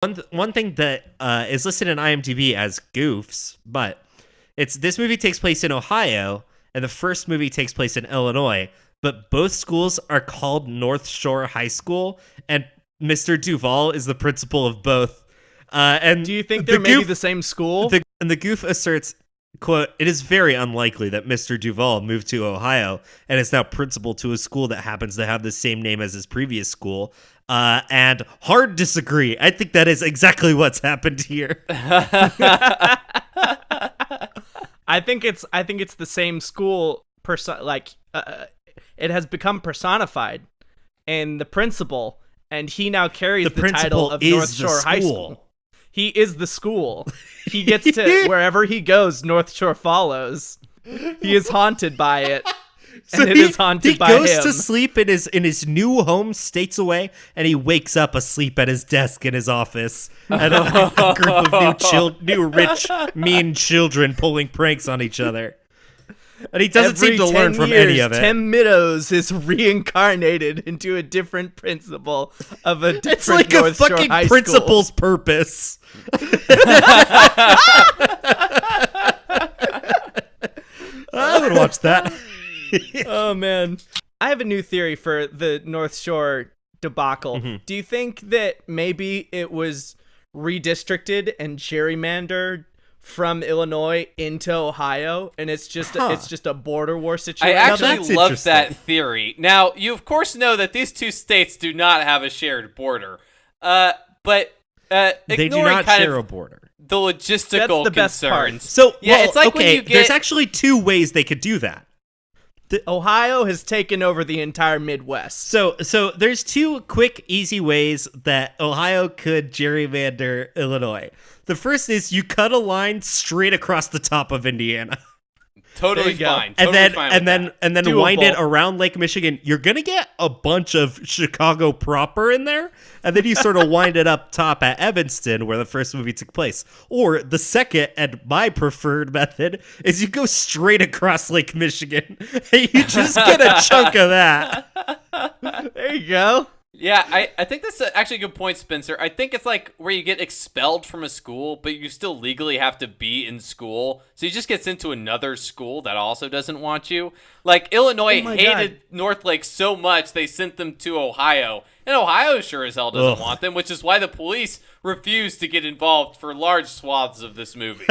One thing that is listed in IMDb as goofs, but this movie takes place in Ohio, and the first movie takes place in Illinois, but both schools are called North Shore High School, and Mr. Duvall is the principal of both. And do you think they're maybe the same school? And the goof asserts, quote, "It is very unlikely that Mr. Duvall moved to Ohio and is now principal to a school that happens to have the same name as his previous school. And hard disagree. I think that is exactly what's happened here." I think it's the same school. It has become personified, and the principal, and he now carries the title of North Shore High School. He is the school. He gets to wherever he goes, North Shore follows. He is haunted by it. So and it is haunted by him. He goes to sleep in his new home states away, and he wakes up asleep at his desk in his office. And a group of new rich, mean children pulling pranks on each other. And he doesn't seem to learn from any of it. Tim Meadows is reincarnated into a different principal of a different It's like North a fucking Shore principal's purpose. I would watch that. Oh, man. I have a new theory for the North Shore debacle. Mm-hmm. Do you think that maybe it was redistricted and gerrymandered from Illinois into Ohio, and it's just a border war situation? I actually love that theory. Now, you of course know that these two states do not have a shared border, but they do not share a border. The logistical That's the best part. concerns. So, yeah, it's like when you get... there's actually two ways they could do that. Ohio has taken over the entire Midwest. So there's two quick, easy ways that Ohio could gerrymander Illinois. The first is you cut a line straight across the top of Indiana. Totally fine. And then Doable. wind it around Lake Michigan. You're gonna get a bunch of Chicago proper in there, and then you sort of wind it up top at Evanston, where the first movie took place. Or the second and my preferred method is you go straight across Lake Michigan, and you just get a chunk of that. There you go. Yeah, I think that's actually a good point, Spencer. I think it's like where you get expelled from a school, but you still legally have to be in school. So you just get sent to another school that also doesn't want you. Like, Illinois hated Northlake so much, they sent them to Ohio. And Ohio sure as hell doesn't want them, which is why the police refuse to get involved for large swaths of this movie.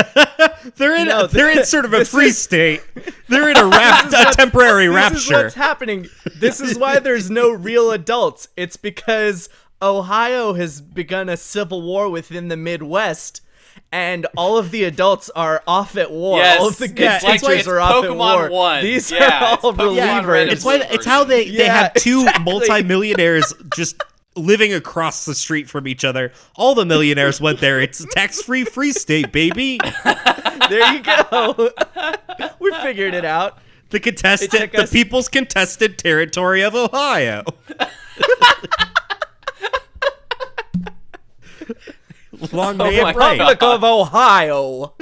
They're in sort of a free state. They're in a temporary rapture. This is what's happening. This is why there's no real adults. It's because Ohio has begun a civil war within the Midwest, and all of the adults are off at war. Yes, all of the good teachers are off Pokemon at war. 1. These are all relievers. It's how they have two multimillionaires just living across the street from each other. All the millionaires went there. It's a tax-free free state, baby. There you go. We figured it out. The people's contested territory of Ohio. Long may it reign. Republic of Ohio.